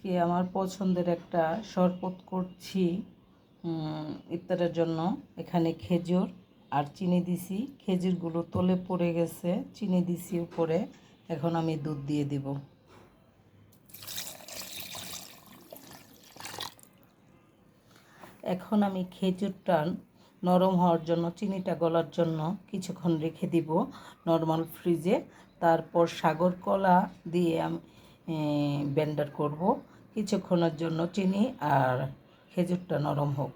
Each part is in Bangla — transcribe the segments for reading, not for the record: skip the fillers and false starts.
আজকে আমার পছন্দের একটা শরবত করছি ইফতারের জন্য। এখানে খেজুর আর চিনি দিছি, খেজুরগুলো তলে পড়ে গেছে, চিনি দিছি উপরে। এখন আমি দুধ দিয়ে দিব। এখন আমি খেজুরটা নরম হওয়ার জন্য, চিনিটা গলার জন্য কিছুক্ষণ রেখে দিব নর্মাল ফ্রিজে। তারপর সাগর কলা দিয়ে আমি ব্লেন্ডার করব কিছুক্ষণের জন্য, চিনি আর খেজুরটা নরম হোক।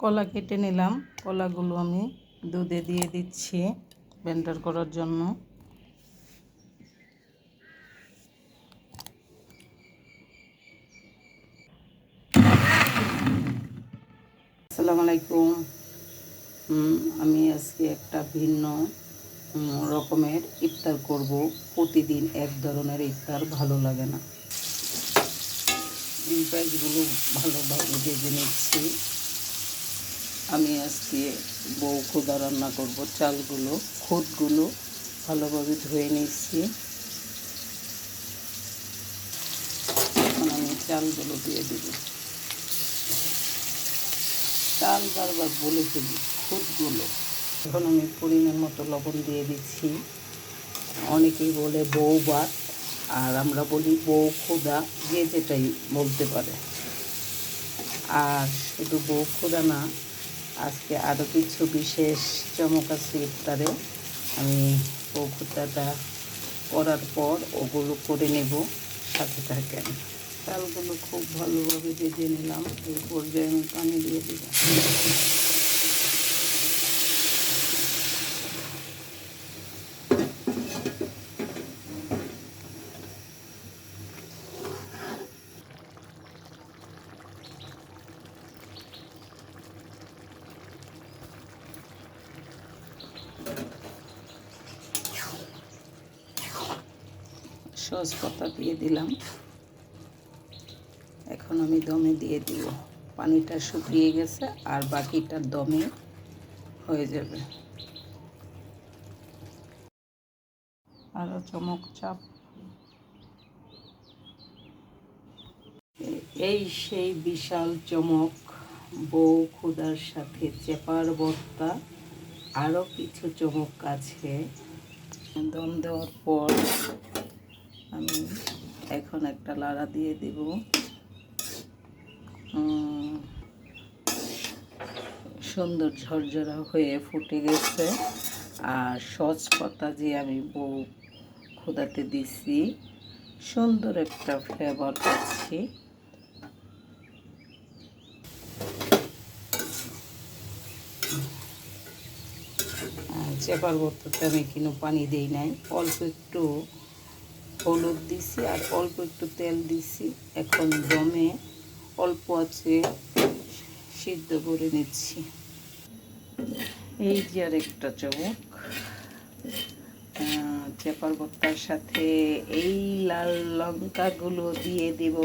কলা কেটে নিলাম, কলাগুলো আমি দুধে দিয়ে দিচ্ছি ব্লেন্ডার করার জন্য। আসসালামু আলাইকুম। আমি আজকে একটা ভিন্ন রকমের ইফতার করব। প্রতিদিন এক ধরনের ইফতার ভালো লাগে না। পেঁয়াজগুলো ভালোভাবে ভেজে নিচ্ছি। আমি আজকে বউ খোদা রান্না করব। চালগুলো, খুদগুলো ভালোভাবে ধুয়ে নিচ্ছি। এখন আমি চালগুলো দিয়ে দেব। চাল বারবার বলে ফেলি, খুদগুলো। এখন আমি পরিমাণ মতো লবণ দিয়ে দিচ্ছি। অনেকেই বলে বউ ভাত, আর আমরা বলি বউ খোদা, যে যেটাই বলতে পারে। আর শুধু বউ খোদা না, আজকে আরও কিছু বিশেষ চমক আছে ইফতারে। আমি বউ খোদাটা করার পর ওগুলো করে নেব, সাথে থাকেন। চালগুলো খুব ভালোভাবে ভেজে নিলাম। এই পর্যায়ে আমি পানি দিয়ে দেব। সস পাতা দিয়ে দিলাম। এখন আমি দমে দিয়ে দিব। পানিটা শুকিয়ে গেছে, আর বাকিটা দমে হয়ে যাবে। আরও চমক চাপ। এই সেই বিশাল চমক, বউ খোদার সাথে চেপার ভর্তা। আরও কিছু চমক আছে। দম দেওয়ার পর আমি এখন একটা লাড়া দিয়ে দেব। সুন্দর ঝরঝরা হয়ে ফুটে গেছে। আর সস পাতা যে আমি বউ খোদাতে দিছি, সুন্দর একটা ফ্লেভার পাচ্ছি। চেপার ভর্তাতে আমি কিন্তু পানি দিই নাই, অল্প একটু হলুদ দিছি আর অল্প একটু তেল দিছি। এখন দমে অল্প আছে সিদ্ধ করে নিচ্ছি। এই যে আর একটা চমক, চেপার ভর্তার সাথে এই লাল লঙ্কাগুলো দিয়ে দেব।